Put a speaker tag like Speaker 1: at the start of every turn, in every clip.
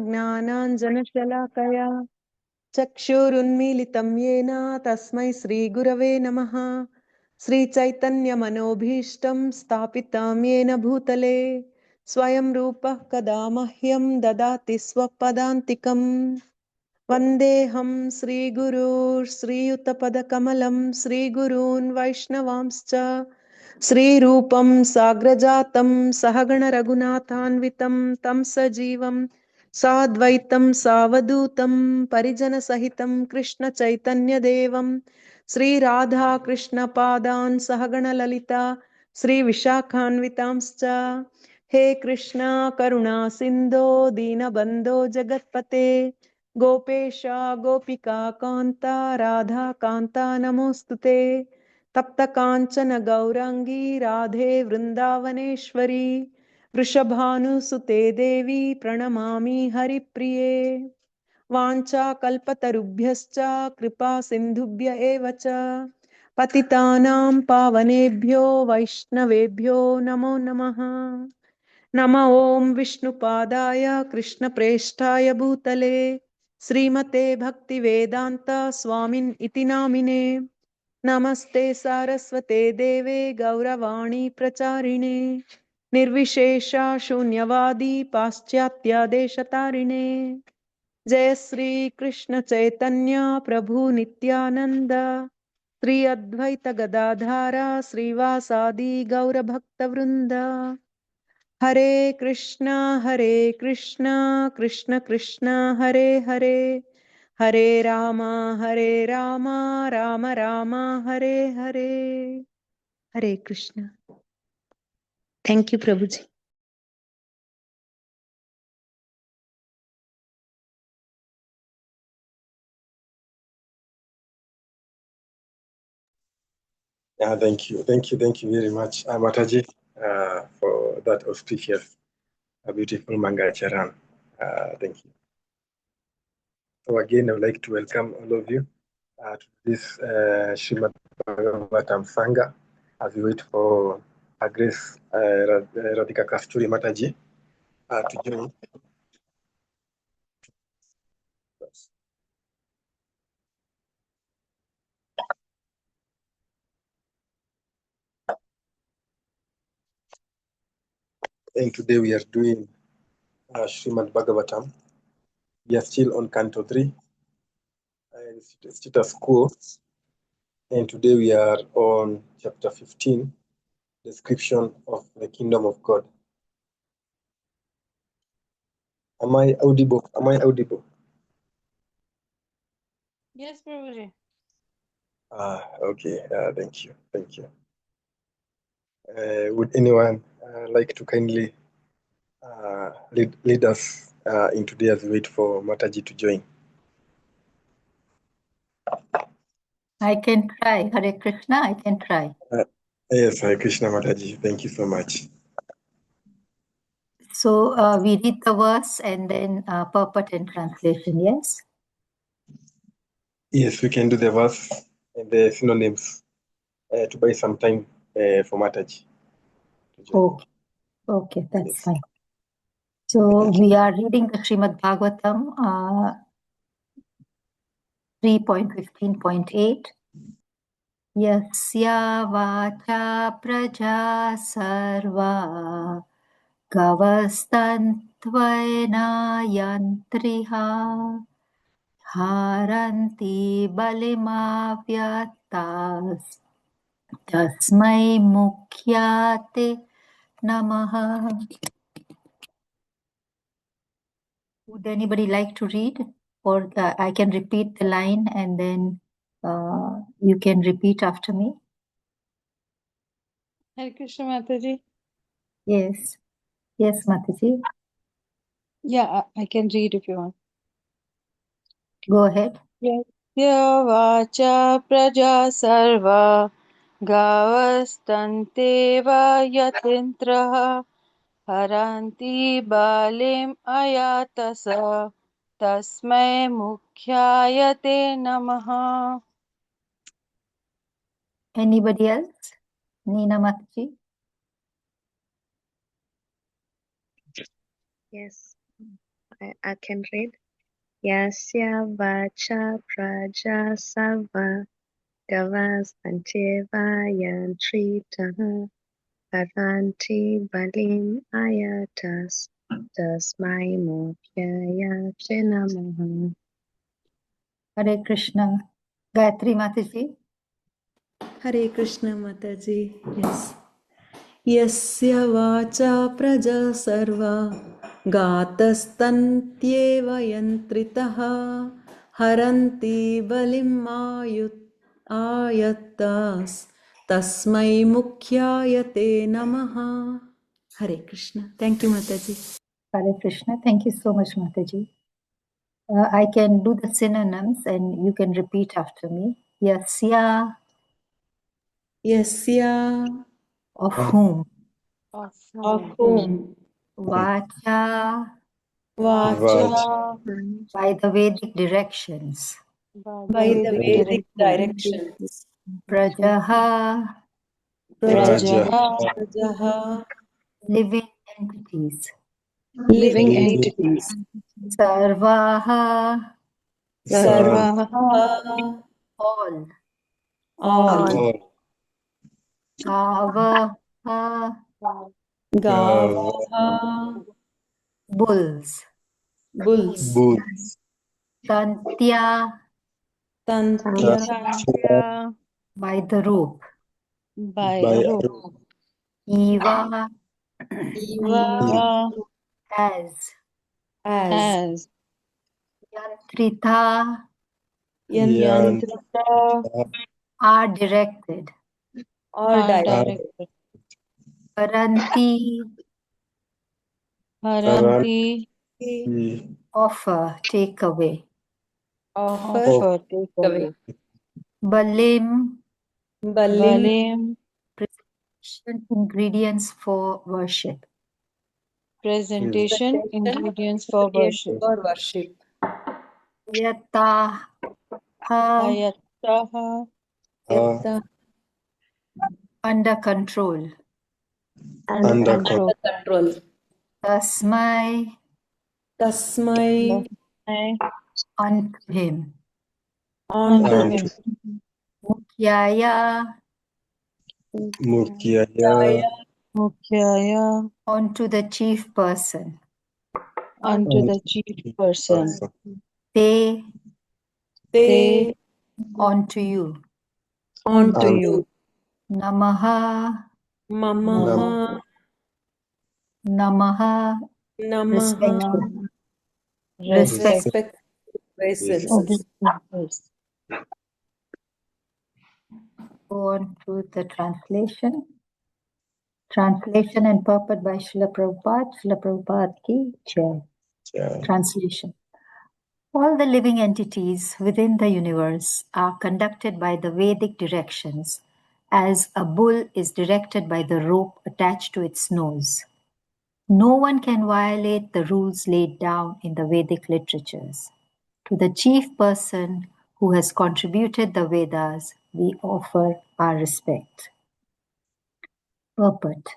Speaker 1: ज्ञानाञ्जनशलाकया चक्षुरुन्मीलितं येन तस्मै श्रीगुरवे नमः। श्रीचैतन्यमनोभीष्टं स्थापितं येन भूतले स्वयं रूपः कदा मह्यं ददाति स्वपदान्तिकम्। वन्देऽहं श्रीगुरो श्रीयुतपदकमलं श्रीगुरून् वैष्णवांश्च श्रीरूपं साग्रजातं सहगण रघुनाथान्वितं तं सजीवं साद्वैतं सावधूतं परिजनसहितं कृष्णचैतन्यदेवं श्रीराधा कृष्णपादान् सहगण ललिता श्रीविशाखान्वितांश्च। हे कृष्णा करुणा सिन्धो दीनबन्धो जगत्पते गोपेश गोपिका कान्ता राधा कान्ता नमोस्तुते। तप्त कांचन गौरांगी राधे वृंदावनेश्वरी वृषभानुसुते देवी प्रणमामि हरिप्रिये। वाञ्छाकल्पतरुभ्यश्च कृपा सिन्धुभ्य एव च पतितानां पावनेभ्यो वैष्णवेभ्यो नमो नमः। नमो ॐ विष्णुपादाय कृष्णप्रेष्ठाय भूतले श्रीमते भक्तिवेदान्त स्वामिन् इति नामिने। नमस्ते सारस्वते देवे गौरवाणी प्रचारिणे निर्विशेषा शून्यवादी पाश्चात्यादेशतारिणे। जय श्री कृष्ण चैतन्य प्रभु नित्यानंद श्री अद्वैत गदाधारा श्रीवासादि गौरभक्तवृंद। Hare Krishna Krishna Krishna Hare Hare Hare Rama Rama Rama Hare Hare. Hare Krishna. Thank you Prabhu ji.
Speaker 2: Yeah, thank you very much, Mataji, for that auspicious, beautiful Mangacharan. Thank you. So again, I would like to welcome all of you to this Srimad Bhagavatam Sangha as we wait for our Grace Radhika Kasturi Mataji to join. And today we are doing Srimad Bhagavatam. We are still on Canto 3, and status quo. And today we are on chapter 15, description of the kingdom of God. Am I audible?
Speaker 3: Yes, Prabhuji.
Speaker 2: Okay. Thank you. Would anyone like to kindly lead us in today's wait for Mataji to join?
Speaker 4: I can try. Hare Krishna, I can try.
Speaker 2: Yes, Hare Krishna Mataji. Thank you so much.
Speaker 4: So we read the verse and then purport and translation, yes?
Speaker 2: Yes, we can do the verse and the synonyms to buy some time for Mataji.
Speaker 4: Okay, that's
Speaker 2: Yes.
Speaker 4: fine. So we are reading the Srimad Bhagavatam 3.15.8. Yasya vacha praja sarva gavastantvena yantriha haranti balimavyatas tasmai mukhyate namaha. Would anybody like to read? Or I can repeat the line and then you can repeat after me.
Speaker 3: Hare Krishna Mataji.
Speaker 4: Yes, Mataji.
Speaker 3: Yeah, I can read if you want.
Speaker 4: Go ahead.
Speaker 3: Yasya vacha praja sarva gavastanteva yatintraha haranti balim ayatasa tasmai mukhyayate namaha.
Speaker 4: Anybody else? Nina Mataji.
Speaker 1: Yes.
Speaker 5: I can read. Yasya vacha praja sarva gavas anteva yantritaha haranti balim ayatas tasmai mokhyaya namaha.
Speaker 4: Hare Krishna. Gayatri Mataji.
Speaker 1: Hare Krishna Mataji. Yes. Yasya vacha praja sarva gatastantyeva yantritaha haranti balim ayatas tasmai mukhyayate namaha. Hare Krishna. Thank you, Mataji.
Speaker 4: Hare Krishna. Thank you so much, Mataji. I can do the synonyms and you can repeat after me. Yasya,
Speaker 1: Yasya,
Speaker 4: of whom.
Speaker 1: of whom,
Speaker 4: Vacha,
Speaker 1: vacha,
Speaker 4: by the Vedic directions.
Speaker 1: by the Vedic directions.
Speaker 4: Prajaha,
Speaker 1: Prajaha,
Speaker 4: living entities.
Speaker 1: living entities.
Speaker 4: Sarvaha,
Speaker 1: Sarvaha,
Speaker 4: all.
Speaker 1: all.
Speaker 4: Gavaha,
Speaker 1: Gavaha,
Speaker 4: bulls.
Speaker 1: bulls.
Speaker 4: Tantya,
Speaker 1: Tantya,
Speaker 4: by the rope.
Speaker 3: by rope.
Speaker 4: Eva,
Speaker 1: Eva,
Speaker 4: as. Yantrita,
Speaker 1: Yantrita,
Speaker 4: are directed.
Speaker 1: or directed.
Speaker 4: Paranti,
Speaker 3: Haranti,
Speaker 4: offer, take away.
Speaker 1: Offer,
Speaker 3: take away.
Speaker 4: Balim,
Speaker 3: Balim,
Speaker 4: presentation ingredients for worship.
Speaker 3: presentation, ingredients for worship.
Speaker 1: for worship.
Speaker 4: Yataha,
Speaker 3: Ayataha,
Speaker 1: Yatta,
Speaker 4: under control.
Speaker 3: under control.
Speaker 1: control.
Speaker 4: Tasmai,
Speaker 1: Tasmai,
Speaker 4: unto him.
Speaker 1: unto him.
Speaker 4: Mukhyaya,
Speaker 3: Mukhyaya,
Speaker 4: onto the chief person.
Speaker 3: unto the chief person.
Speaker 4: Te,
Speaker 1: Te,
Speaker 4: onto you.
Speaker 1: unto you.
Speaker 4: Namaha,
Speaker 1: Mamaha,
Speaker 4: Namaha,
Speaker 1: Namaha,
Speaker 4: respect.
Speaker 1: praises.
Speaker 4: Go on to the translation. Translation and purport by Srila Prabhupada. Srila Prabhupada ki jai. Translation. All the living entities within the universe are conducted by the Vedic directions, as a bull is directed by the rope attached to its nose. No one can violate the rules laid down in the Vedic literatures. To the chief person who has contributed the Vedas, we offer our respect. Purport.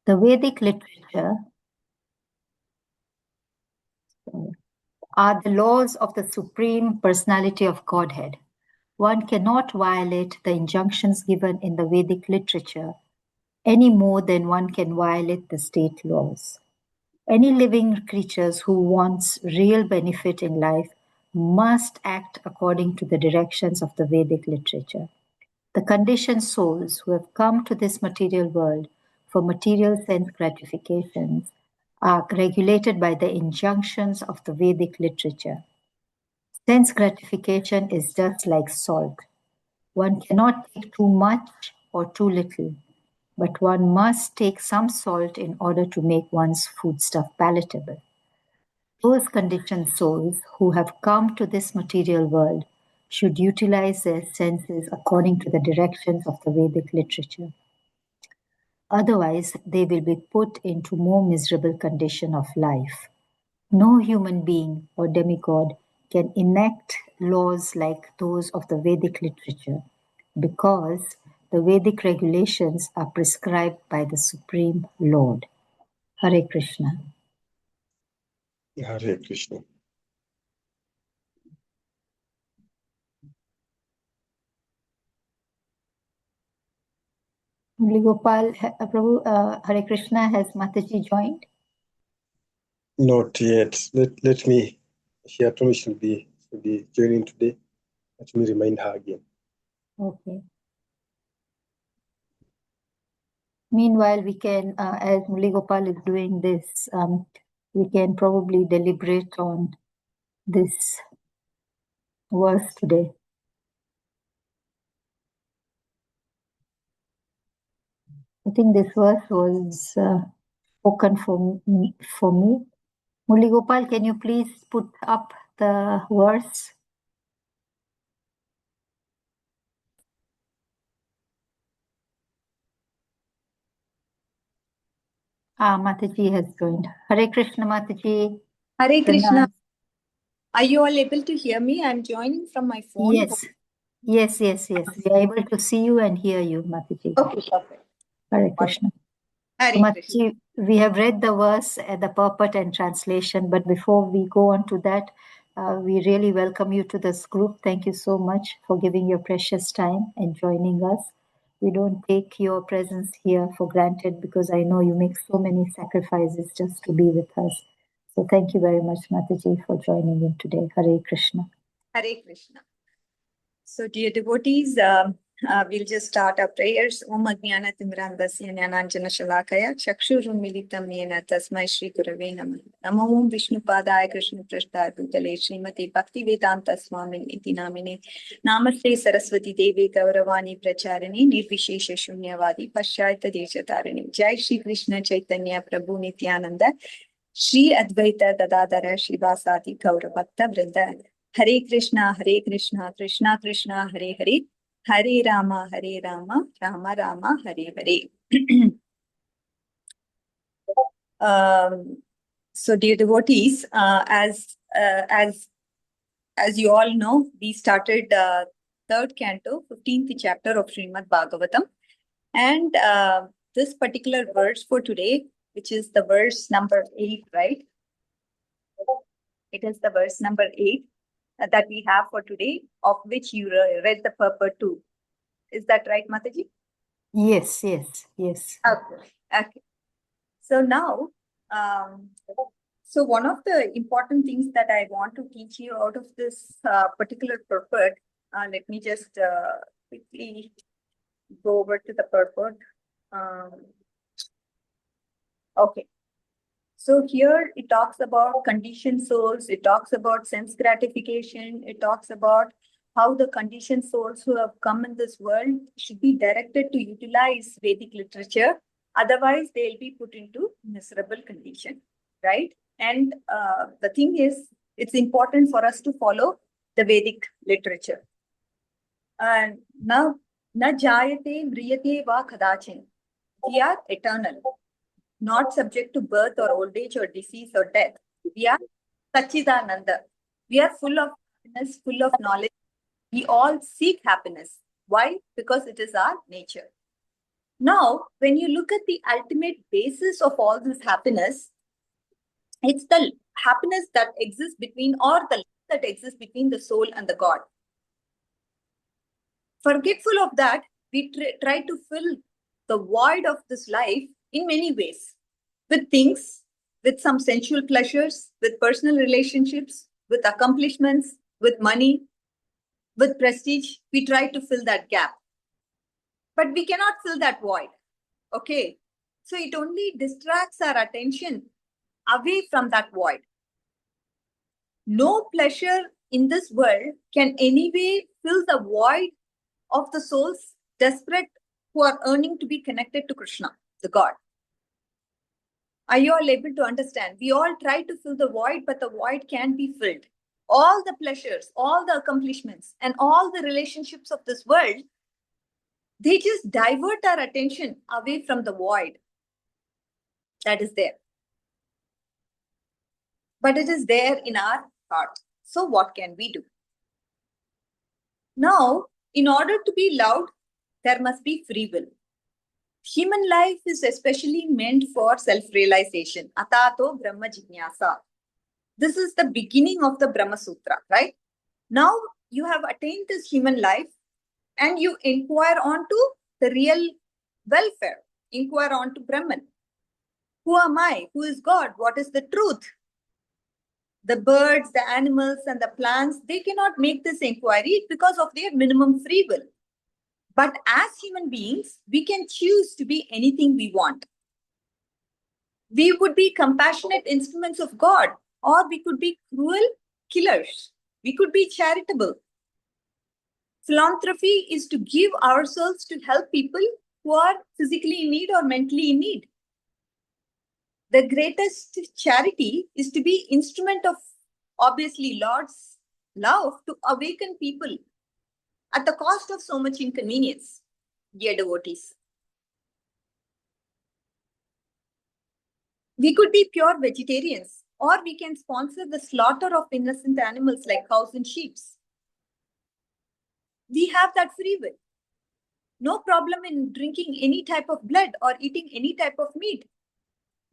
Speaker 4: The Vedic literature are the laws of the Supreme Personality of Godhead. One cannot violate the injunctions given in the Vedic literature any more than one can violate the state laws. Any living creatures who wants real benefit in life must act according to the directions of the Vedic literature. The conditioned souls who have come to this material world for material sense gratifications are regulated by the injunctions of the Vedic literature. Sense gratification is just like salt. One cannot take too much or too little, but one must take some salt in order to make one's foodstuff palatable. Those conditioned souls who have come to this material world should utilize their senses according to the directions of the Vedic literature. Otherwise, they will be put into more miserable condition of life. No human being or demigod can enact laws like those of the Vedic literature because the Vedic regulations are prescribed by the Supreme Lord. Hare Krishna.
Speaker 2: Hare Krishna.
Speaker 4: Murli Gopal, Prabhu, Hare Krishna, has Mataji joined?
Speaker 2: Not yet. Let me, she had told me she'll be joining today. Let me remind her again.
Speaker 4: Okay. Meanwhile, we can, as Murli Gopal is doing this, we can probably deliberate on this verse today. I think this verse was spoken for me. Murli Gopal, can you please put up the verse? Mataji has joined. Hare Krishna, Mataji.
Speaker 6: Hare Krishna.
Speaker 4: Pranam.
Speaker 6: Are you all able to hear me? I'm joining from my phone.
Speaker 4: Yes. We are able to see you and hear you, Mataji.
Speaker 6: Okay, perfect.
Speaker 4: Hare Krishna.
Speaker 6: Hare
Speaker 4: So,
Speaker 6: Krishna.
Speaker 4: Mataji, we have read the verse, the purport and translation, but before we go on to that, we really welcome you to this group. Thank you so much for giving your precious time and joining us. We don't take your presence here for granted because I know you make so many sacrifices just to be with us. So thank you very much, Mataji, for joining in today. Hare Krishna.
Speaker 6: Hare Krishna. So, dear devotees, we'll just start our prayers. Om Ajnana Timrandasya Jnananjana Shalakaya Chakshurun Militam Yena Tasmai Shri Gurave Namah. Namo Om Vishnu Padaya Krishna Prasthaya Bhutale Srimati Bhakti Vedanta Swami Iti Namine Namaste Saraswati Devi Gauravani Pracharini Nirvishesha Shunyavadi Paschayata Deshatarani. Jai Shri Krishna Chaitanya Prabhu Nityananda Shri Advaita Dadadara Shivasati Gauravakta Vrinda. Hare Krishna, Krishna Krishna, Hare Hare, Hare Rama, Rama Rama, Hare Hare. So, dear devotees, as you all know, we started third canto, 15th chapter of Srimad Bhagavatam, and this particular verse for today, which is the verse number 8, right? It is the verse number 8. That we have for today, of which you read the purport too. Is that right, Mataji?
Speaker 4: Yes.
Speaker 6: Okay. So now, so one of the important things that I want to teach you out of this particular purport, let me just quickly go over to the purport. Okay. So here it talks about conditioned souls, it talks about sense gratification, it talks about how the conditioned souls who have come in this world should be directed to utilize Vedic literature. Otherwise, they'll be put into miserable condition, right? And the thing is, it's important for us to follow the Vedic literature. And na jayate mriyate va kadachin. We are eternal, not subject to birth or old age or disease or death. We are Sachidananda. We are full of happiness, full of knowledge. We all seek happiness. Why? Because it is our nature. Now, when you look at the ultimate basis of all this happiness, it's the happiness that exists between, or the love that exists between the soul and the God. Forgetful of that, we try to fill the void of this life in many ways, with things, with some sensual pleasures, with personal relationships, with accomplishments, with money, with prestige. We try to fill that gap. But we cannot fill that void. Okay. So it only distracts our attention away from that void. No pleasure in this world can anyway fill the void of the souls desperate who are yearning to be connected to Krishna, the God. Are you all able to understand? We all try to fill the void, but the void can't be filled. All the pleasures, all the accomplishments, and all the relationships of this world, they just divert our attention away from the void that is there. But it is there in our heart. So what can we do? Now, in order to be loved, there must be free will. Human life is especially meant for self-realization. Atato Brahma Jignasa. This is the beginning of the Brahma Sutra, right? Now you have attained this human life and you inquire onto the real welfare, inquire onto Brahman. Who am I? Who is God? What is the truth? The birds, the animals, and the plants, they cannot make this inquiry because of their minimum free will. But as human beings, we can choose to be anything we want. We would be compassionate instruments of God, or we could be cruel killers. We could be charitable. Philanthropy is to give ourselves to help people who are physically in need or mentally in need. The greatest charity is to be instrument of, obviously, Lord's love to awaken people at the cost of so much inconvenience, dear devotees. We could be pure vegetarians, or we can sponsor the slaughter of innocent animals like cows and sheep. We have that free will. No problem in drinking any type of blood or eating any type of meat.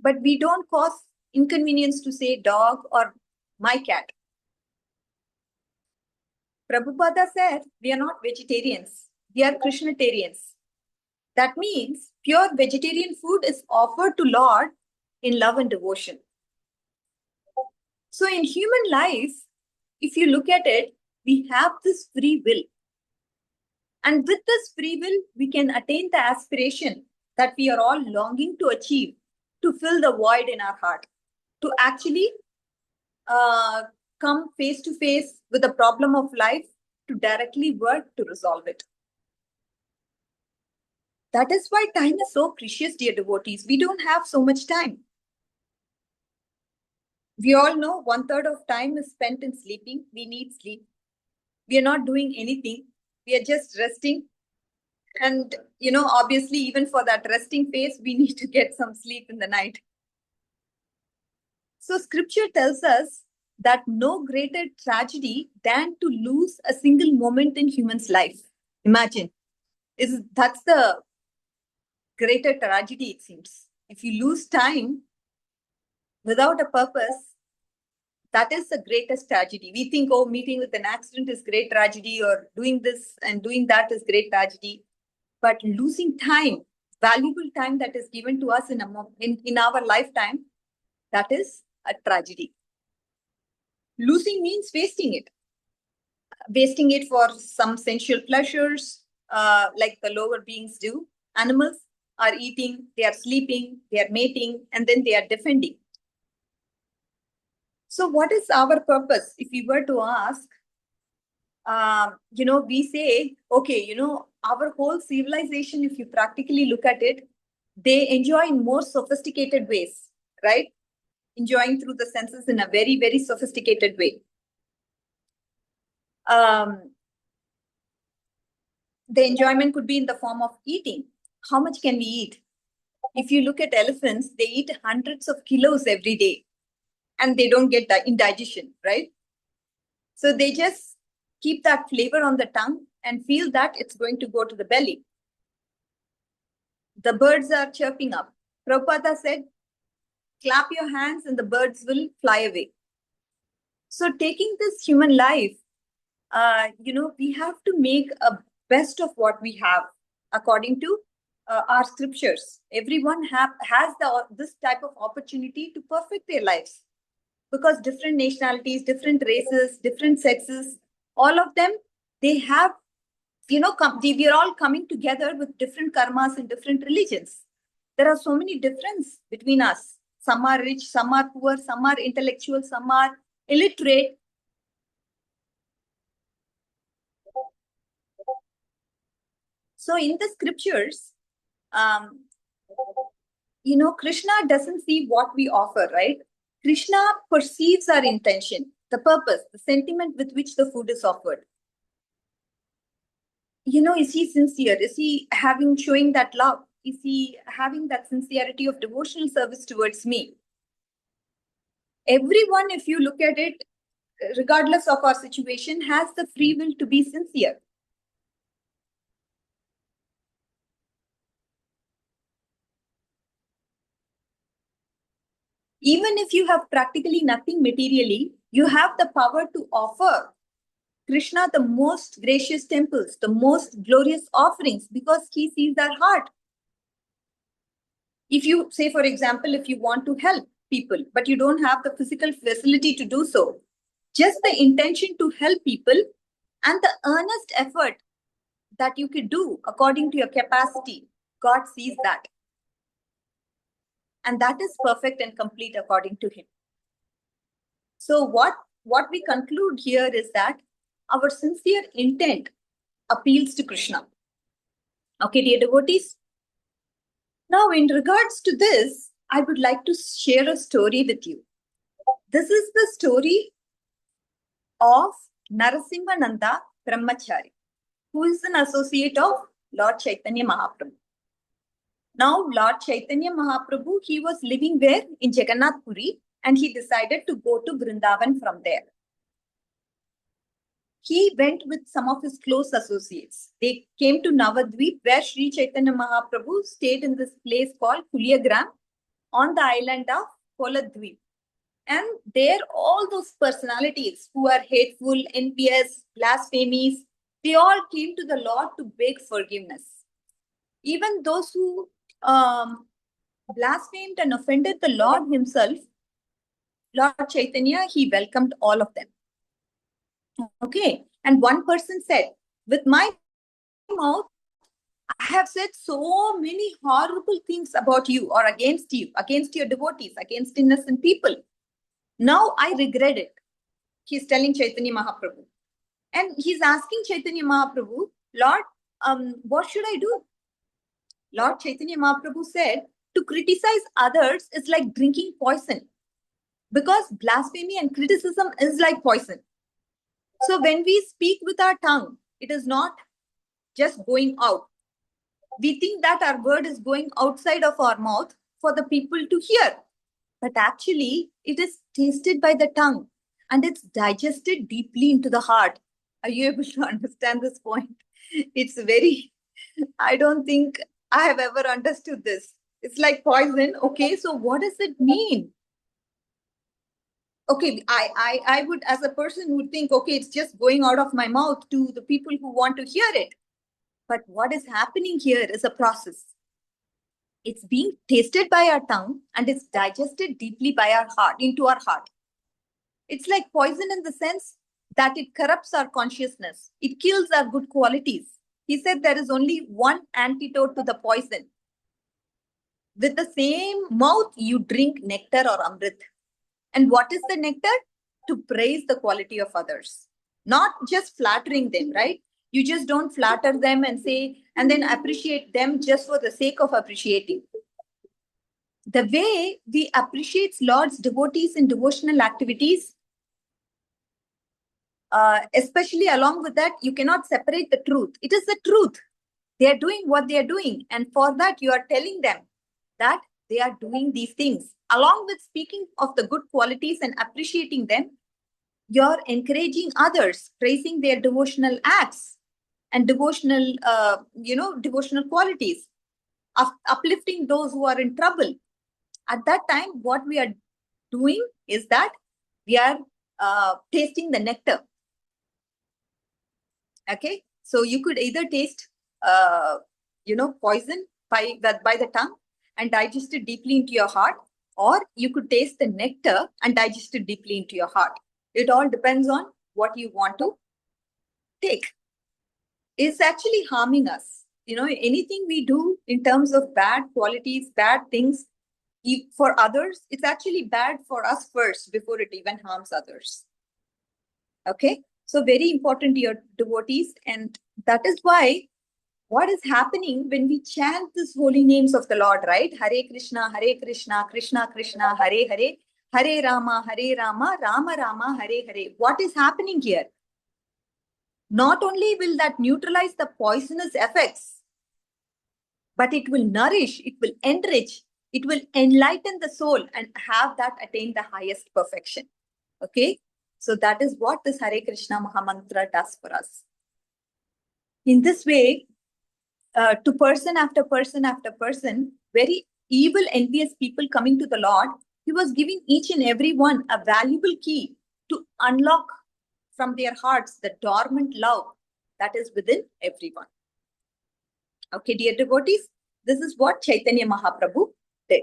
Speaker 6: But we don't cause inconvenience to, say, dog or my cat. Prabhupada said, we are not vegetarians. We are Krishnatarians. That means pure vegetarian food is offered to Lord in love and devotion. So in human life, if you look at it, we have this free will. And with this free will, we can attain the aspiration that we are all longing to achieve, to fill the void in our heart, to actually come face to face with the problem of life, to directly work to resolve it. That is why time is so precious, dear devotees. We don't have so much time. We all know 1/3 of time is spent in sleeping. We need sleep. We are not doing anything. We are just resting. And, obviously, even for that resting phase, we need to get some sleep in the night. So scripture tells us that no greater tragedy than to lose a single moment in human's life. Imagine, that's the greater tragedy, it seems. If you lose time without a purpose, that is the greatest tragedy. We think, oh, meeting with an accident is great tragedy, or doing this and doing that is great tragedy. But losing time, valuable time that is given to us in our lifetime, that is a tragedy. Losing means wasting it. Wasting it for some sensual pleasures, like the lower beings do. Animals are eating, they are sleeping, they are mating, and then they are defending. So what is our purpose? If we were to ask, we say, okay, our whole civilization, if you practically look at it, they enjoy in more sophisticated ways, right? Enjoying through the senses in a very, very sophisticated way. The enjoyment could be in the form of eating. How much can we eat? If you look at elephants, they eat hundreds of kilos every day and they don't get indigestion, right? So they just keep that flavor on the tongue and feel that it's going to go to the belly. The birds are chirping up. Prabhupada said, clap your hands and the birds will fly away. So taking this human life, we have to make a best of what we have according to our scriptures. Everyone has this type of opportunity to perfect their lives, because different nationalities, different races, different sexes, all of them, they have, we are all coming together with different karmas and different religions. There are so many differences between us. Some are rich, some are poor, some are intellectual, some are illiterate. So in the scriptures, Krishna doesn't see what we offer, right? Krishna perceives our intention, the purpose, the sentiment with which the food is offered. Is he sincere? Is he showing that love? Is he having that sincerity of devotional service towards me? Everyone, if you look at it, regardless of our situation, has the free will to be sincere. Even if you have practically nothing materially, you have the power to offer Krishna the most gracious temples, the most glorious offerings, because he sees our heart. If you say, for example, if you want to help people, but you don't have the physical facility to do so, just the intention to help people and the earnest effort that you could do according to your capacity, God sees that. And that is perfect and complete according to him. So what we conclude here is that our sincere intent appeals to Krishna. Okay, dear devotees. Now, in regards to this, I would like to share a story with you. This is the story of Narasimhananda Brahmachari, who is an associate of Lord Chaitanya Mahaprabhu. Now, Lord Chaitanya Mahaprabhu, he was living where? In Jagannath Puri, and he decided to go to Vrindavan from there. He went with some of his close associates. They came to Navadvip, where Sri Chaitanya Mahaprabhu stayed in this place called Kulyagram on the island of Koladvip. And there, all those personalities who are hateful, envious, blasphemies, they all came to the Lord to beg forgiveness. Even those who blasphemed and offended the Lord himself, Lord Chaitanya, he welcomed all of them. Okay. And one person said, with my mouth, I have said so many horrible things about you or against you, against your devotees, against innocent people. Now I regret it. He's telling Chaitanya Mahaprabhu. And he's asking Chaitanya Mahaprabhu, Lord, what should I do? Lord Chaitanya Mahaprabhu said, to criticize others is like drinking poison, because blasphemy and criticism is like poison. So when we speak with our tongue, it is not just going out. We think that our word is going outside of our mouth for the people to hear. But actually, it is tasted by the tongue and it's digested deeply into the heart. Are you able to understand this point? It's very, I don't think I have ever understood this. It's like poison. Okay, so what does it mean? Okay, I would, as a person, would think, okay, it's just going out of my mouth to the people who want to hear it. But what is happening here is a process. It's being tasted by our tongue and it's digested deeply by our heart, into our heart. It's like poison in the sense that it corrupts our consciousness. It kills our good qualities. He said there is only one antidote to the poison. With the same mouth, you drink nectar or amrit. And what is the nectar? To praise the quality of others. Not just flattering them, right? You just don't flatter them and say, and then appreciate them just for the sake of appreciating. The way we appreciate Lord's devotees in devotional activities, especially along with that, you cannot separate the truth. It is the truth. They are doing what they are doing. And for that, you are telling them that they are doing these things. Along with speaking of the good qualities and appreciating them, you're encouraging others, praising their devotional acts and devotional, devotional qualities, uplifting those who are in trouble. At that time, what we are doing is that we are tasting the nectar. Okay, so you could either taste, poison by the tongue and digest it deeply into your heart, or you could taste the nectar and digest it deeply into your heart. It all depends on what you want to take. It's actually harming us. Anything we do in terms of bad qualities, bad things for others, it's actually bad for us first before it even harms others. Okay, so very important, your devotees, and that is why what is happening when we chant these holy names of the Lord, right? Hare Krishna, Krishna Krishna, Hare Hare, Hare Rama, Rama Rama, Hare Hare. What is happening here? Not only will that neutralize the poisonous effects, but it will nourish, it will enrich, it will enlighten the soul and have that attain the highest perfection. Okay, so that is what this Hare Krishna Mahamantra does for us. In this way, to person after person after person, very evil, envious people coming to the Lord, He was giving each and every one a valuable key to unlock from their hearts the dormant love that is within everyone. Okay, dear devotees, this is what Chaitanya Mahaprabhu did.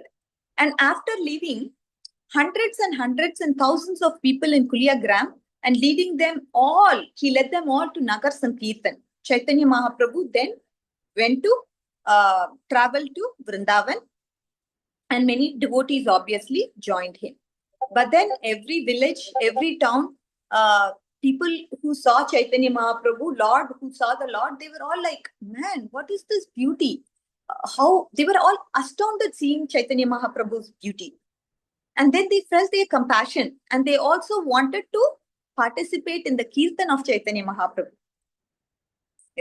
Speaker 6: And after leaving hundreds and hundreds and thousands of people in Kuliagram and leading them all, he led them all to Nagar Sankirtan. Chaitanya Mahaprabhu then went to travel to Vrindavan, and many devotees obviously joined him. But then every village, every town, people who saw Chaitanya Mahaprabhu, Lord, who saw the Lord, they were all like, man, what is this beauty? How they were all astounded seeing Chaitanya Mahaprabhu's beauty. And then they felt their compassion, and they also wanted to participate in the Kirtan of Chaitanya Mahaprabhu.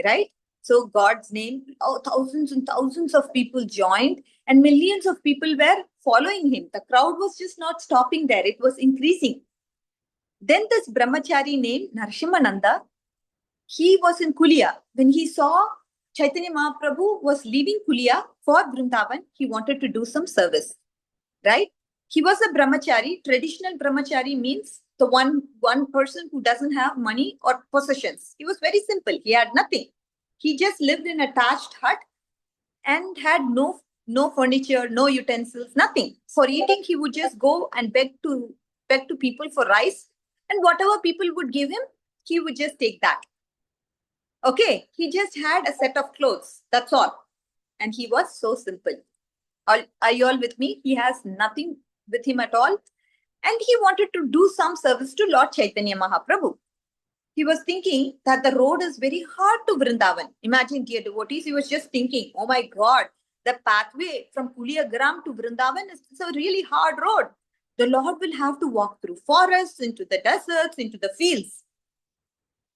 Speaker 6: Right? So God's name, thousands and thousands of people joined, and millions of people were following him. The crowd was just not stopping there. It was increasing. Then this brahmachari named Narasimhananda, he was in Kulia. When he saw Chaitanya Mahaprabhu was leaving Kulia for Vrindavan, he wanted to do some service. Right? He was a brahmachari. Traditional brahmachari means the one person who doesn't have money or possessions. He was very simple. He had nothing. He just lived in a thatched hut and had no furniture, no utensils, nothing. For eating, he would just go and beg to people for rice, and whatever people would give him, he would just take that. Okay, he just had a set of clothes. That's all. And he was so simple. Are you all with me? He has nothing with him at all. And he wanted to do some service to Lord Chaitanya Mahaprabhu. He was thinking that the road is very hard to Vrindavan. Imagine, dear devotees, he was just thinking, oh my God, the pathway from Kuliagram to Vrindavan is a really hard road. The Lord will have to walk through forests, into the deserts, into the fields.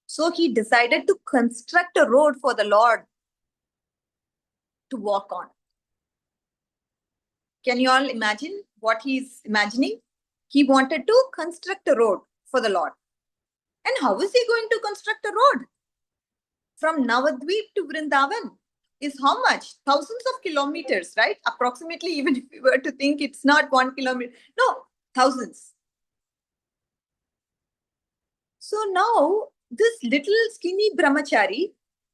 Speaker 6: So he decided to construct a road for the Lord to walk on. Can you all imagine what he's imagining? He wanted to construct a road for the Lord. And how is he going to construct a road? From Navadvip to Vrindavan is how much? Thousands of kilometers, right? Approximately, even if we were to think it's not 1 kilometer. No, thousands. So now this little skinny brahmachari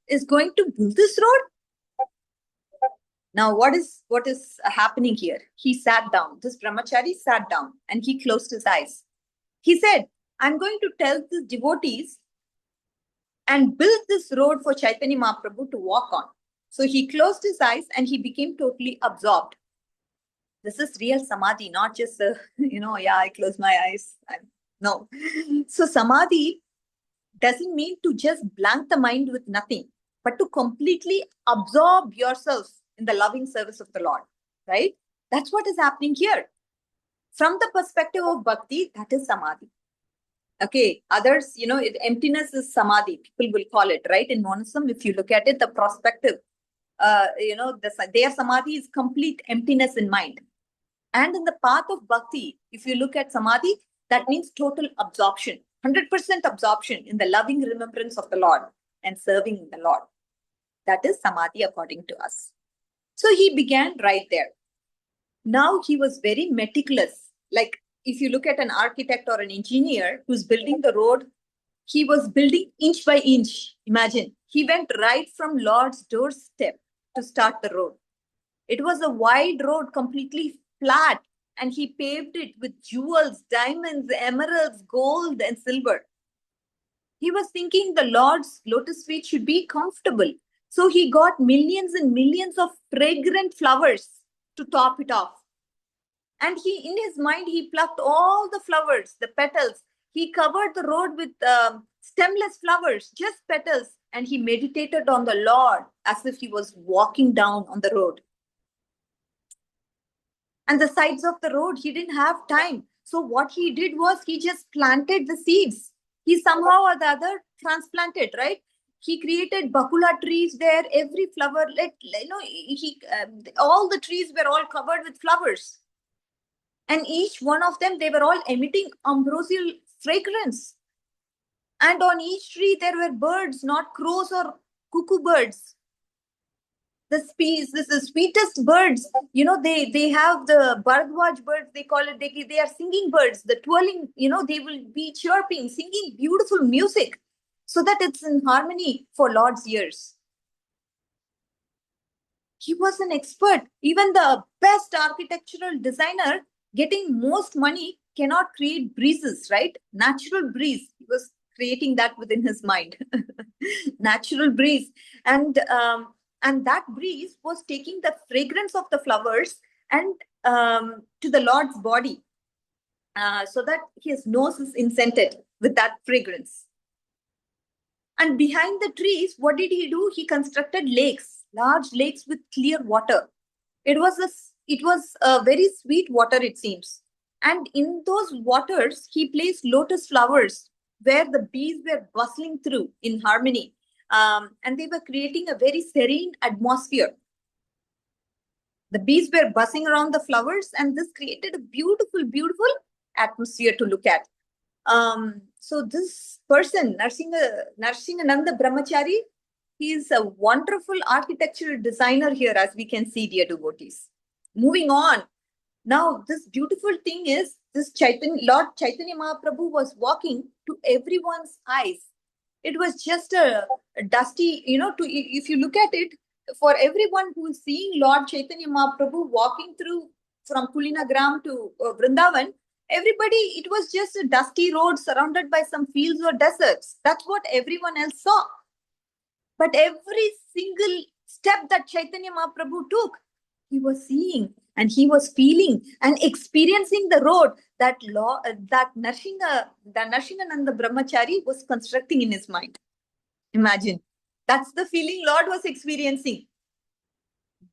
Speaker 6: is going to build this road. Now, what is happening here? He sat down. This brahmachari sat down and he closed his eyes. He said, I'm going to tell the devotees and build this road for Chaitanya Mahaprabhu to walk on. So he closed his eyes and he became totally absorbed. This is real samadhi, not just, I close my eyes. No. So samadhi doesn't mean to just blank the mind with nothing, but to completely absorb yourself in the loving service of the Lord, right? That's what is happening here. From the perspective of bhakti, that is samadhi. Okay, others, emptiness is samadhi, people will call it, right? In monism, if you look at it, the perspective, their samadhi is complete emptiness in mind. And in the path of bhakti, if you look at samadhi, that means total absorption, 100% absorption in the loving remembrance of the Lord and serving the Lord. That is samadhi according to us. So he began right there. Now he was very meticulous. Like if you look at an architect or an engineer who's building the road, he was building inch by inch. Imagine, he went right from Lord's doorstep to start the road. It was a wide road, completely flat, and he paved it with jewels, diamonds, emeralds, gold, and silver. He was thinking the Lord's lotus feet should be comfortable. So he got millions and millions of fragrant flowers to top it off. And in his mind, he plucked all the flowers, the petals. He covered the road with stemless flowers, just petals. And he meditated on the Lord as if he was walking down on the road. And the sides of the road, he didn't have time. So what he did was he just planted the seeds. He somehow or the other transplanted, right? He created bakula trees there, every flower, all the trees were all covered with flowers. And each one of them, they were all emitting ambrosial fragrance. And on each tree, there were birds, not crows or cuckoo birds. this the sweetest birds. You know, they have the Bharadwaj birds, they call it, they are singing birds, the twirling, you know, they will be chirping, singing beautiful music so that it's in harmony for Lord's ears. He was an expert. Even the best architectural designer getting most money cannot create breezes, right? Natural breeze. He was creating that within his mind. Natural breeze. And that breeze was taking the fragrance of the flowers and to the Lord's body, so that his nose is incented with that fragrance. And behind the trees, what did he do? He constructed lakes, large lakes with clear water. It was a very sweet water, it seems. And in those waters, he placed lotus flowers where the bees were bustling through in harmony. And they were creating a very serene atmosphere. The bees were buzzing around the flowers, and this created a beautiful, beautiful atmosphere to look at. So this person, Narasimhananda Brahmachari, he is a wonderful architectural designer here, as we can see, dear devotees. Moving on. Now, this beautiful thing is, this Lord Chaitanya Mahaprabhu was walking to everyone's eyes. It was just a dusty, you know, if you look at it, for everyone who is seeing Lord Chaitanya Mahaprabhu walking through from Kulinagram to Vrindavan, everybody, it was just a dusty road surrounded by some fields or deserts. That's what everyone else saw. But every single step that Chaitanya Mahaprabhu took, he was seeing and he was feeling and experiencing the road that Narasimhananda Brahmachari was constructing in his mind. Imagine. That's the feeling Lord was experiencing.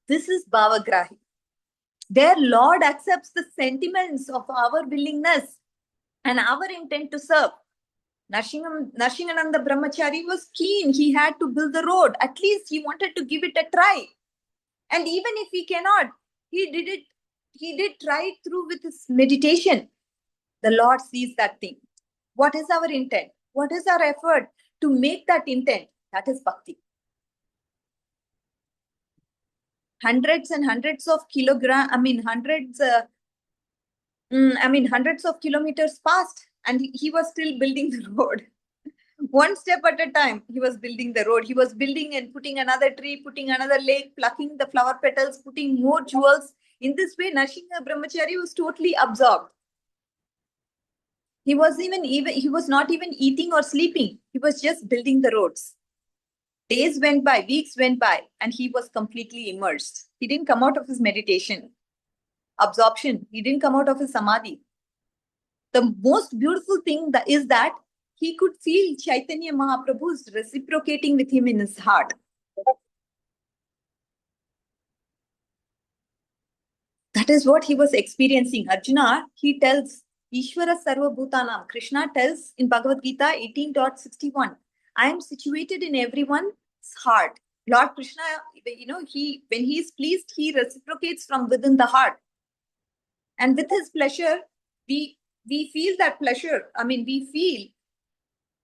Speaker 6: This is Bhavagrahi. Their Lord accepts the sentiments of our willingness and our intent to serve. Narasimhananda Brahmachari was keen. He had to build the road. At least he wanted to give it a try. And even if he cannot, he did try it through with his meditation. The Lord sees that thing. What is our intent? What is our effort to make that intent? That is bhakti. Hundreds and hundreds of hundreds of kilometers passed, and he was still building the road. One step at a time, he was building the road. He was building and putting another tree, putting another lake, plucking the flower petals, putting more jewels. In this way, Narasimha Brahmachari was totally absorbed. He was not even eating or sleeping. He was just building the roads. Days went by, weeks went by, and he was completely immersed. He didn't come out of his meditation, absorption. He didn't come out of his samadhi. The most beautiful thing is that he could feel Chaitanya Mahaprabhu's reciprocating with him in his heart. That is what he was experiencing. Arjuna, he tells, Ishvara Sarva Bhutanam. Krishna tells in Bhagavad Gita 18.61, I am situated in everyone's heart. Lord Krishna, you know, when he is pleased, he reciprocates from within the heart. And with his pleasure, we feel that pleasure. We feel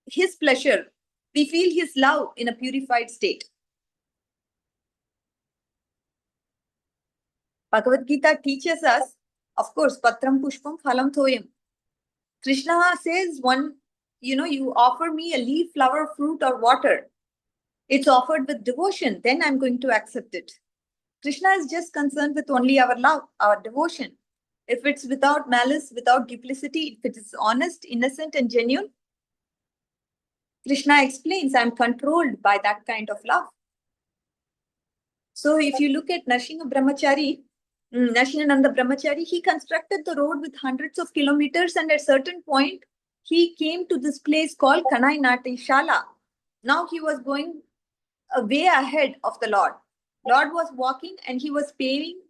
Speaker 6: his pleasure. We feel his love in a purified state. Bhagavad Gita teaches us, of course, Patram Pushpam Phalam Thoyam. Krishna says, you offer me a leaf, flower, fruit, or water. It's offered with devotion, then I'm going to accept it. Krishna is just concerned with only our love, our devotion. If it's without malice, without duplicity, if it is honest, innocent, and genuine, Krishna explains, I'm controlled by that kind of love. So if you look at Narasimha Brahmachari, Narasimhananda Brahmachari, he constructed the road with hundreds of kilometers, and at a certain point, he came to this place called Kanai Nati Shala. Now he was going way ahead of the Lord. Lord was walking and he was paving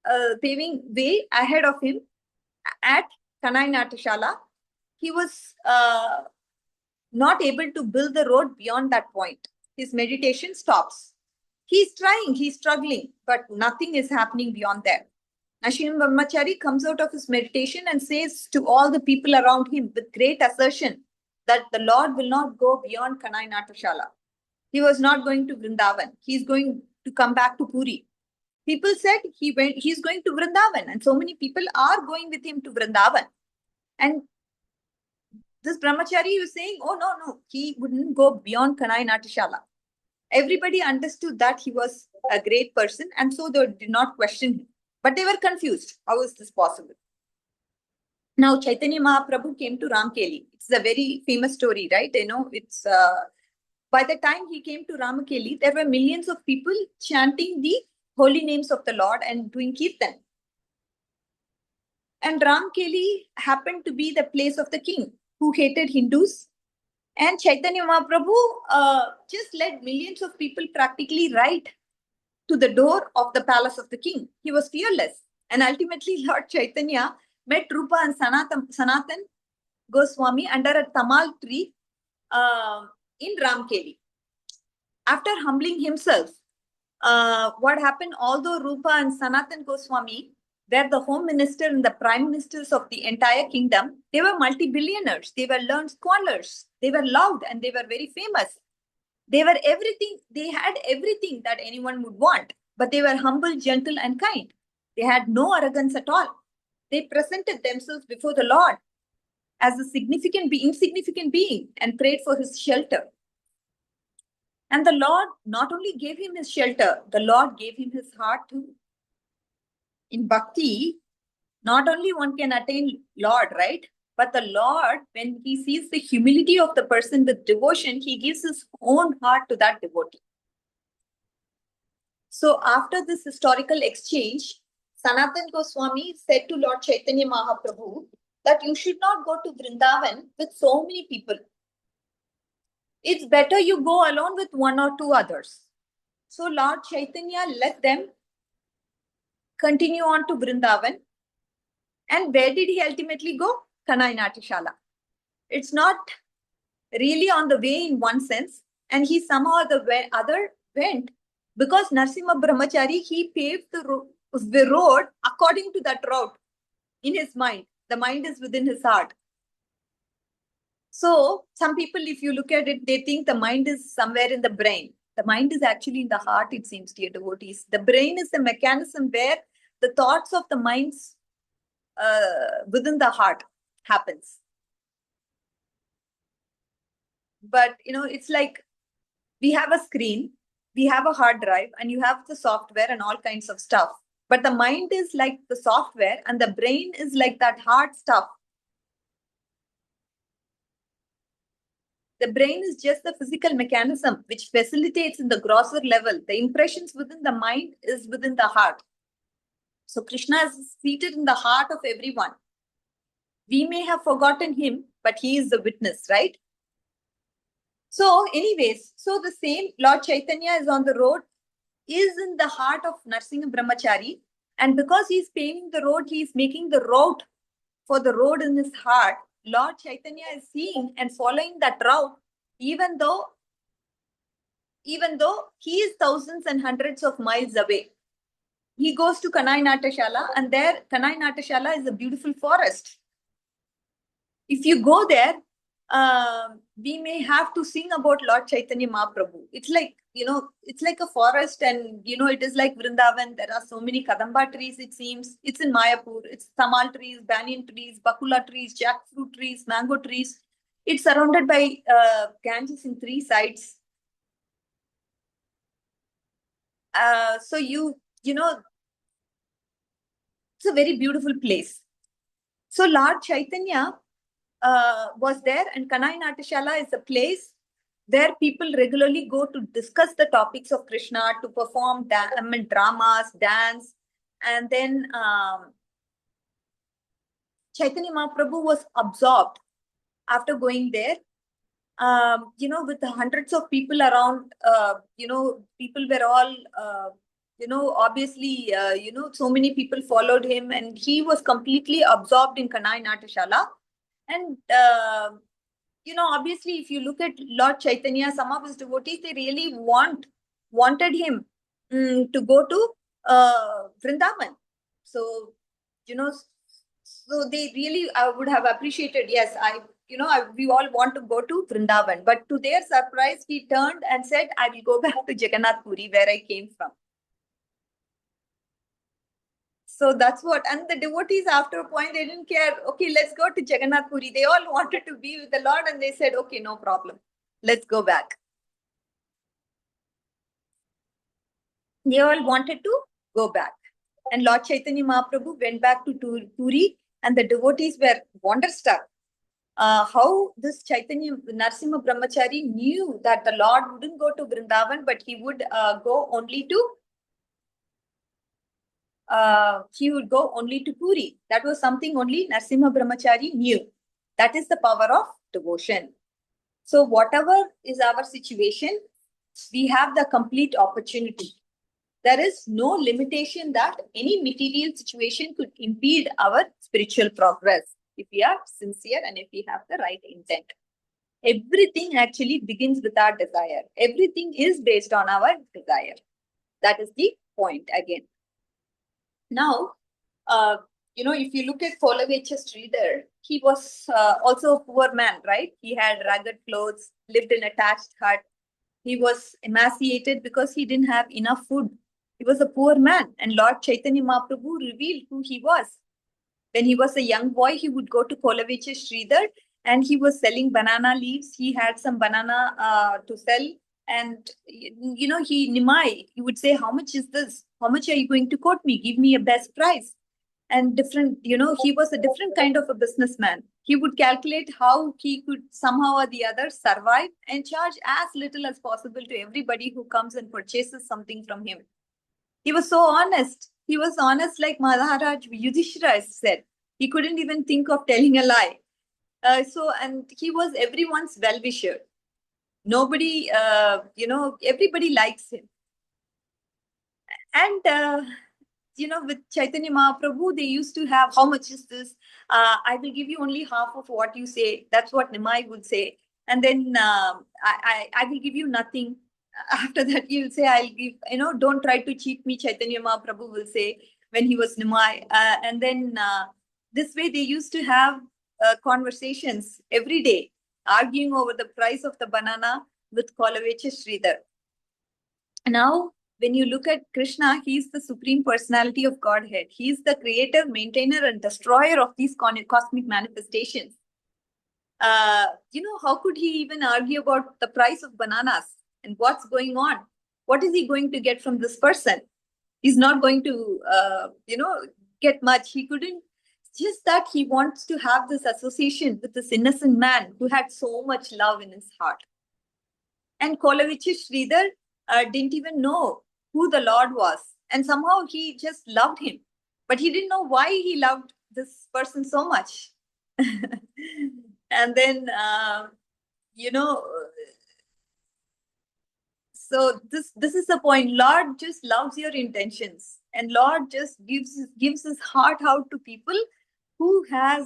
Speaker 6: way ahead of him at Kanai Nati Shala. He was not able to build the road beyond that point. His meditation stops. He's trying, he's struggling, but nothing is happening beyond there. Narasimha Brahmachari comes out of his meditation and says to all the people around him with great assertion that the Lord will not go beyond Kanai Nati Shala. He was not going to Vrindavan. He's going to come back to Puri. People said he's going to Vrindavan, and so many people are going with him to Vrindavan. And this brahmachari was saying, oh, no, he wouldn't go beyond Kanai Natashala. Everybody understood that he was a great person, and so they did not question him. But they were confused. How is this possible? Now, Chaitanya Mahaprabhu came to Ramkeli. It's a very famous story, right? It's by the time he came to Ramakeli, there were millions of people chanting the holy names of the Lord and doing kirtan. And Ramkeli happened to be the place of the king who hated Hindus. And Chaitanya Mahaprabhu just led millions of people practically right to the door of the palace of the king. He was fearless. And ultimately, Lord Chaitanya met Rupa and Sanatan Goswami under a tamal tree in Ramkeli. After humbling himself, what happened, although Rupa and Sanatan Goswami were the home minister and the prime ministers of the entire kingdom, they were multi-billionaires, they were learned scholars, they were loved, and they were very famous. They were everything, they had everything that anyone would want, but they were humble, gentle, and kind. They had no arrogance at all. They presented themselves before the Lord as a insignificant being and prayed for his shelter. And the Lord not only gave him his shelter, the Lord gave him his heart too. In bhakti, not only one can attain Lord, right? But the Lord, when he sees the humility of the person with devotion, he gives his own heart to that devotee. So after this historical exchange, Sanatan Goswami said to Lord Chaitanya Mahaprabhu that you should not go to Vrindavan with so many people. It's better you go alone with one or two others. So Lord Chaitanya let them continue on to Vrindavan. And where did he ultimately go? Kanai Natashala. It's not really on the way in one sense. And he somehow the other went because Narsimha Brahmachari, he paved the road according to that route in his mind. The mind is within his heart. So some people, if you look at it, they think the mind is somewhere in the brain. The mind is actually in the heart, it seems, dear devotees. The brain is the mechanism where the thoughts of the minds within the heart happens. But, it's like we have a screen, we have a hard drive, and you have the software and all kinds of stuff. But the mind is like the software and the brain is like that hard stuff. The brain is just the physical mechanism which facilitates in the grosser level. The impressions within the mind is within the heart. So Krishna is seated in the heart of everyone. We may have forgotten him, but he is the witness, right? So anyways, so the same Lord Chaitanya is on the road, is in the heart of Narsingha Brahmachari. And because he's paving the road, he's making the route for the road in his heart. Lord Chaitanya is seeing and following that route, even though he is thousands and hundreds of miles away. He goes to Kanai Natashala, and there Kanai Natashala is a beautiful forest. If you go there, we may have to sing about Lord Chaitanya Mahaprabhu. It's like, it's like a forest, and, it is like Vrindavan. There are so many Kadamba trees, it seems. It's in Mayapur. It's tamal trees, banyan trees, bakula trees, jackfruit trees, mango trees. It's surrounded by Ganges in three sides. So it's a very beautiful place. So Lord Chaitanya was there, and Kanai Natashala is a place where people regularly go to discuss the topics of Krishna, to perform dramas, dance. And then Chaitanya Mahaprabhu was absorbed after going there. With the hundreds of people around, people were all, obviously, so many people followed him, and he was completely absorbed in Kanai Natashala. And, obviously, if you look at Lord Chaitanya, some of his devotees, they really wanted him to go to Vrindavan. So, so they really would have appreciated, yes, we all want to go to Vrindavan. But to their surprise, he turned and said, I will go back to Jagannath Puri, where I came from. So that's what, and the devotees after a point, they didn't care. Okay, let's go to Jagannath Puri. They all wanted to be with the Lord and they said, okay, no problem. Let's go back. They all wanted to go back. And Lord Chaitanya Mahaprabhu went back to Puri and the devotees were wonderstruck. How this Chaitanya Narasimha Brahmachari knew that the Lord wouldn't go to Vrindavan, but he would go only to Puri. That was something only Narasimha Brahmachari knew. That is the power of devotion. So whatever is our situation, we have the complete opportunity. There is no limitation that any material situation could impede our spiritual progress if we are sincere and if we have the right intent. Everything actually begins with our desire. Everything is based on our desire. That is the point again. Now, if you look at Kolavecha Sridhar, he was also a poor man, right? He had ragged clothes, lived in a thatched hut. He was emaciated because he didn't have enough food. He was a poor man, and Lord Chaitanya Mahaprabhu revealed who he was. When he was a young boy, he would go to Kolavecha Sridhar and he was selling banana leaves. He had some banana to sell. And, he would say, how much is this? How much are you going to quote me? Give me a best price. And he was a different kind of a businessman. He would calculate how he could somehow or the other survive and charge as little as possible to everybody who comes and purchases something from him. He was so honest. He was honest like Maharaj Yudhishthira said. He couldn't even think of telling a lie. And he was everyone's well-wisher. Nobody, everybody likes him. And, with Chaitanya Mahaprabhu, they used to have, how much is this? I will give you only half of what you say. That's what Nimai would say. And then I will give you nothing. After that, he will say, I'll give, don't try to cheat me, Chaitanya Mahaprabhu will say when he was Nimai. And then this way, they used to have conversations every day, arguing over the price of the banana with Kolavecha Sridhar. Now, when you look at Krishna, he is the Supreme Personality of Godhead. He is the creator, maintainer, and destroyer of these cosmic manifestations. How could he even argue about the price of bananas and what's going on? What is he going to get from this person? He's not going to, get much. He couldn't. Just that he wants to have this association with this innocent man who had so much love in his heart. And Kolavecha Sridhar didn't even know who the Lord was. And somehow he just loved him. But he didn't know why he loved this person so much. And then, so this is the point. Lord just loves your intentions. And Lord just gives his heart out to people who has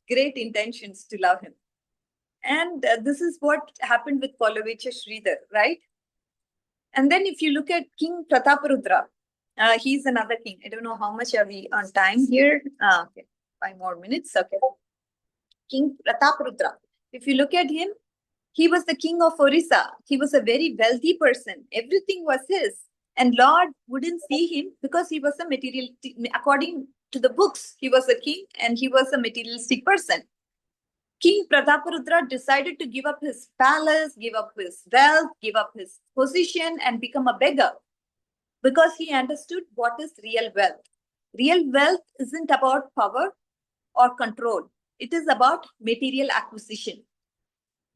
Speaker 6: great intentions to love him. And this is what happened with Kolavecha Sridhar, right? And then if you look at King Prataparudra, he's another king. I don't know how much are we on time here. Okay, 5 more minutes. Okay. King Prataparudra. If you look at him, he was the king of Orissa. He was a very wealthy person. Everything was his. And Lord wouldn't see him because he was a materialistic, according to the books, he was a king and he was a materialistic person. King Prataparudra decided to give up his palace, give up his wealth, give up his position and become a beggar because he understood what is real wealth. Real wealth isn't about power or control. It is about material acquisition.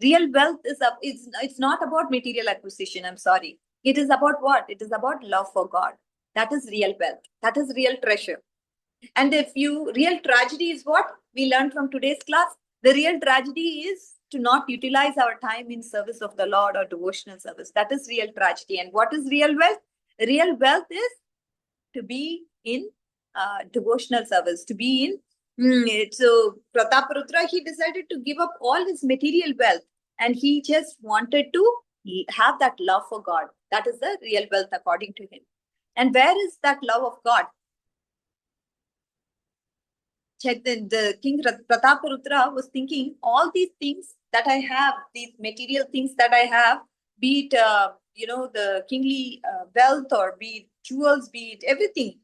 Speaker 6: Real wealth it's not about material acquisition. I'm sorry. It is about what? It is about love for God. That is real wealth. That is real treasure. And real tragedy is what we learned from today's class. The real tragedy is to not utilize our time in service of the Lord or devotional service. That is real tragedy. And what is real wealth? Real wealth is to be in devotional service, to be in. So Prataparudra, he decided to give up all his material wealth and he just wanted to have that love for God. That is the real wealth according to him. And where is that love of God? the King Prataparudra was thinking, all these things that I have, these material things that I have, be it, the kingly wealth, or be it jewels, be it everything,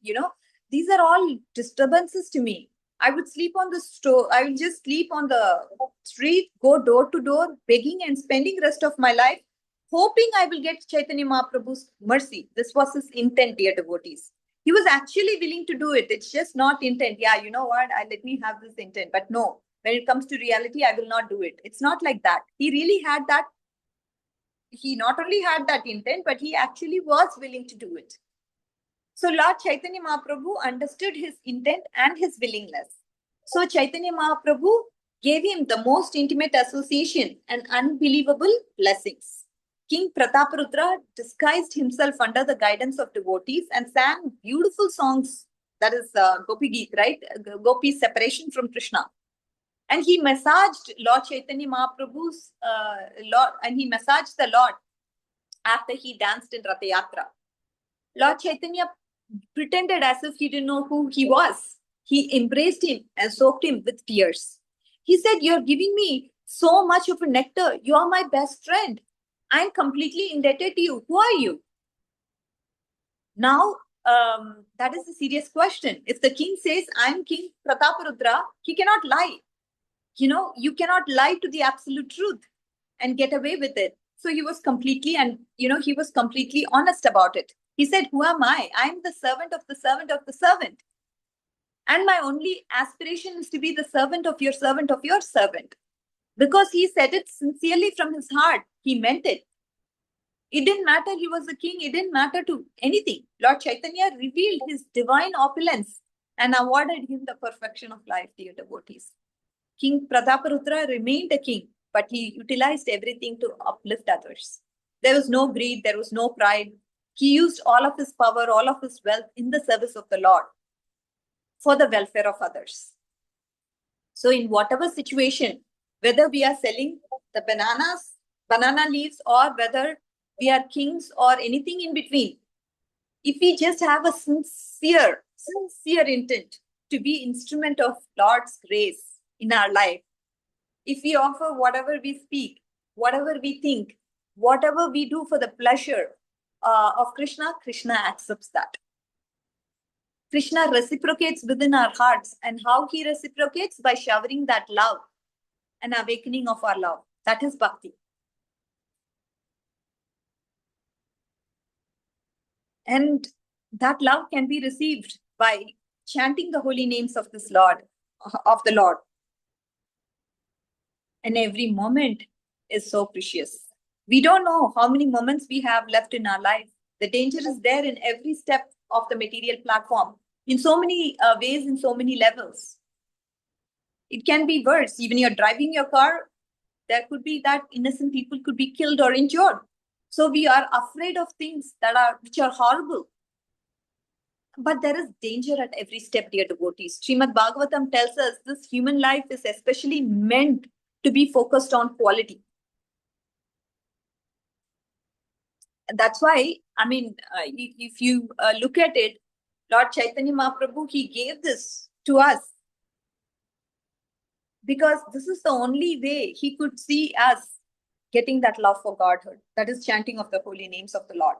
Speaker 6: these are all disturbances to me. I would sleep on the store. I will just sleep on the street, go door to door, begging and spending rest of my life, hoping I will get Chaitanya Mahaprabhu's mercy. This was his intent, dear devotees. He was actually willing to do it. It's just not intent. Yeah, you know what? Let me have this intent. But no, when it comes to reality, I will not do it. It's not like that. He really had that. He not only had that intent, but he actually was willing to do it. So Lord Chaitanya Mahaprabhu understood his intent and his willingness. So Chaitanya Mahaprabhu gave him the most intimate association and unbelievable blessings. King Prataparudra disguised himself under the guidance of devotees and sang beautiful songs. That is Gopi Geet, right? Gopi's separation from Krishna. And he massaged Lord Chaitanya Mahaprabhu's Lord, and he massaged the Lord after he danced in Ratha Yatra. Lord Chaitanya pretended as if he didn't know who he was. He embraced him and soaked him with tears. He said, "You're giving me so much of a nectar. You're my best friend. I'm completely indebted to you. Who are you?" Now, that is a serious question. If the king says, "I'm King Prataparudra," he cannot lie. You cannot lie to the absolute truth and get away with it. So he was completely honest about it. He said, "Who am I? I'm the servant of the servant of the servant. And my only aspiration is to be the servant of your servant of your servant." Because he said it sincerely from his heart. He meant it. It didn't matter he was a king. It didn't matter to anything. Lord Chaitanya revealed his divine opulence and awarded him the perfection of life, dear devotees. King Prataparudra remained a king, but he utilized everything to uplift others. There was no greed. There was no pride. He used all of his power, all of his wealth in the service of the Lord for the welfare of others. So in whatever situation, whether we are selling the banana leaves, or whether we are kings or anything in between, if we just have a sincere intent to be instrument of Lord's grace in our life, if we offer whatever we speak, whatever we think, whatever we do for the pleasure of Krishna, Krishna accepts that. Krishna reciprocates within our hearts. And how he reciprocates? By showering that love and awakening of our love. That is bhakti. And that love can be received by chanting the holy names of this Lord, of the Lord. And every moment is so precious. We don't know how many moments we have left in our life. The danger is there in every step of the material platform, in so many ways, in so many levels. It can be worse. Even you're driving your car, there could be that innocent people could be killed or injured. So we are afraid of things which are horrible. But there is danger at every step, dear devotees. Srimad Bhagavatam tells us this human life is especially meant to be focused on quality. That's why, if you look at it, Lord Chaitanya Mahaprabhu, he gave this to us because this is the only way he could see us getting that love for Godhood. That is chanting of the holy names of the Lord.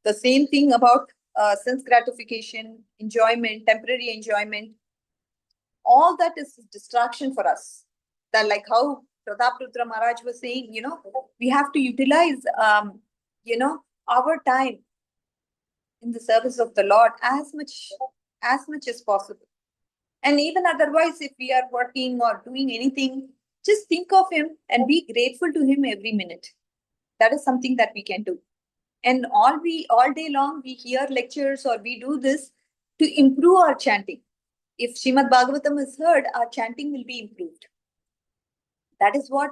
Speaker 6: The same thing about sense gratification, enjoyment, temporary enjoyment. All that is distraction for us. That, like how Prataparudra Maharaj was saying, we have to utilize, our time in the service of the Lord as much as possible. And even otherwise, if we are working or doing anything, just think of him and be grateful to him every minute. That is something that we can do. And all day long, we hear lectures or we do this to improve our chanting. If Srimad Bhagavatam is heard, our chanting will be improved. That is what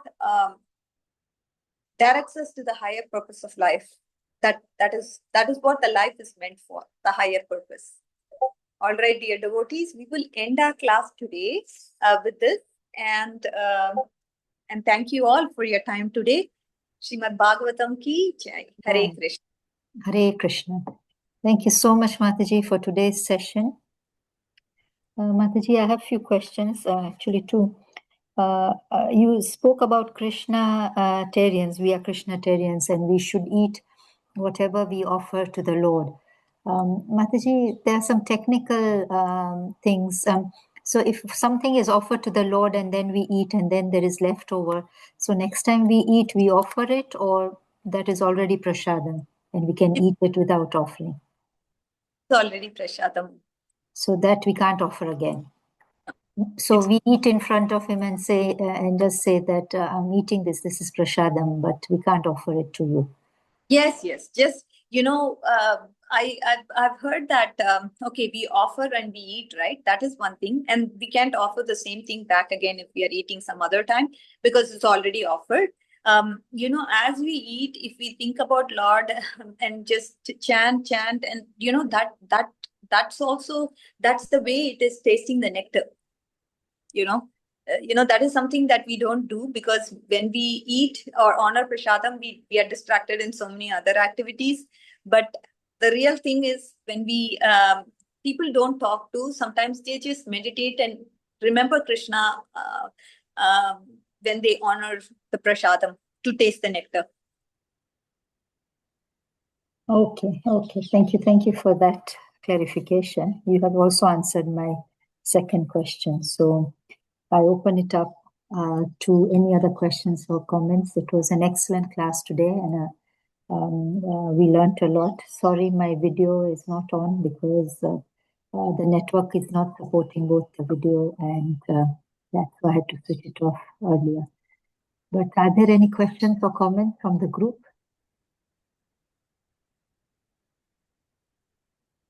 Speaker 6: directs us to the higher purpose of life. That is what the life is meant for, the higher purpose. All right, dear devotees, we will end our class today with this. And thank you all for your time today. Srimad Bhagavatam ki jai. Hare Krishna.
Speaker 4: Hare Krishna. Thank you so much, Mataji, for today's session. Mataji, I have a few questions, actually two. You spoke about Krishna-tarians. We are Krishna-tarians and we should eat whatever we offer to the Lord. Mataji, there are some technical things. So if something is offered to the Lord and then we eat and then there is leftover, so next time we eat, we offer it, or that is already prasadam and we can eat it without offering?
Speaker 6: It's already prasadam.
Speaker 4: So that we can't offer again. So we eat in front of him and say and just say that I'm eating this. This is prasadam, but we can't offer it to you.
Speaker 6: Yes. Just I've heard that okay, we offer and we eat, right? That is one thing, and we can't offer the same thing back again if we are eating some other time because it's already offered. As we eat, if we think about Lord and just chant, and that's the way it is tasting the nectar. That is something that we don't do because when we eat or honor prasadam, we are distracted in so many other activities. But the real thing is when we people don't talk to, sometimes they just meditate and remember Krishna when they honor the prasadam to taste the nectar.
Speaker 4: Okay. Thank you for that clarification. You have also answered my second question. So I open it up to any other questions or comments. It was an excellent class today and we learned a lot. Sorry, my video is not on because the network is not supporting both the video and that's why I had to switch it off earlier. But are there any questions or comments from the group?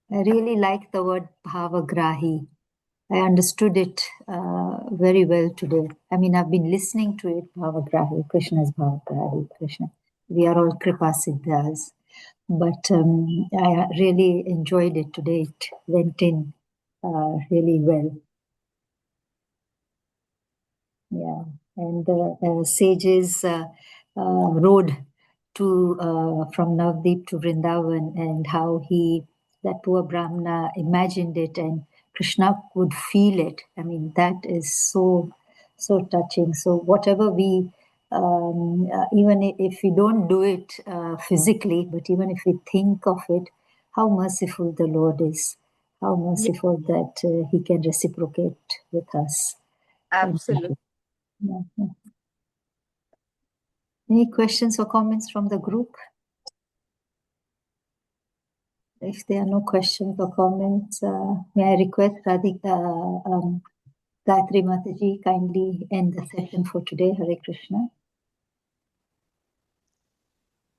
Speaker 4: I really like the word bhavagrahi. I understood it very well today. I mean, I've been listening to it, bhavagrahi, Krishna's bhavagrahi, Krishna. We are all Kripa Siddhas. But I really enjoyed it today. It went in really well. Yeah, and the sages rode from Navdeep to Vrindavan, and how that poor Brahmana imagined it, and Krishna could feel it. I mean, that is so touching. So whatever we, even if we don't do it physically, but even if we think of it, how merciful the Lord is, how merciful that He can reciprocate with us.
Speaker 6: Absolutely.
Speaker 4: Yeah. Any questions or comments from the group? If there are no questions or comments, may I request Radhika, Gayatri Mataji kindly end the session for today. Hare Krishna.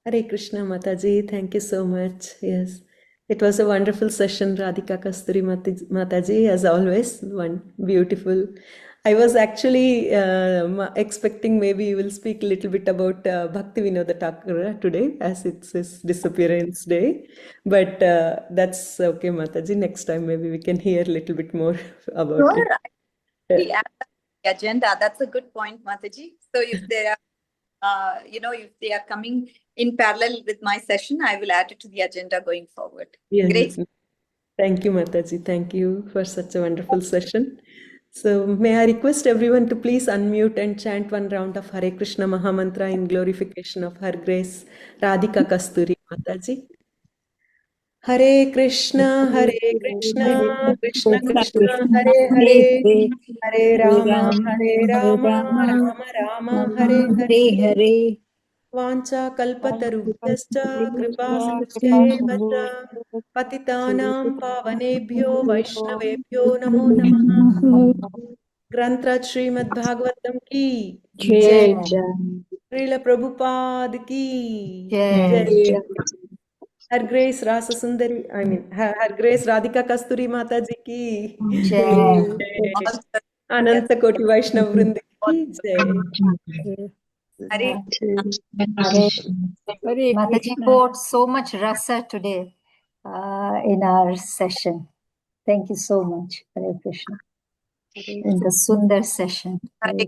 Speaker 1: Hare Krishna, Mataji. Thank you so much. Yes, it was a wonderful session, Radhika Kasturi Mataji, as always. One beautiful. I was actually expecting maybe you will speak a little bit about Bhakti Vinoda Thakur today, as it's his disappearance day. But that's okay, Mataji. Next time maybe we can hear a little bit more about it.
Speaker 6: Sure, the agenda. That's a good point, Mataji. So if they are, if they are coming in parallel with my session, I will add it to the agenda going forward.
Speaker 1: Yes.
Speaker 6: Great.
Speaker 1: Thank you, Mataji. Thank you for such a wonderful session. So may I request everyone to please unmute and chant one round of Hare Krishna Mahamantra in glorification of Her Grace Radhika Kasturi Mataji. Hare Krishna, Krishna Krishna, Hare Hare, Hare Rama, Rama Rama, Hare Hare. Vancha kalpatarubhyascha kripa sindhyeva cha patitanam pavanebhyo vaishnavebhyo namo namah. Granth Srimad Bhagavatam ki
Speaker 4: Jai.
Speaker 1: Srila Prabhupada ki
Speaker 4: Jai.
Speaker 1: Her Grace Rasa Sundari, Her Grace Radhika Kasturi Mataji ki
Speaker 4: Jai.
Speaker 1: Ananta Koti Vaishnav Vrinda ki Jai.
Speaker 6: Hare
Speaker 4: Mataji poured so much rasa today in our
Speaker 3: session.
Speaker 4: Thank you so much, Hare Krishna.
Speaker 3: Hare
Speaker 4: In the Sundar session.
Speaker 6: Hare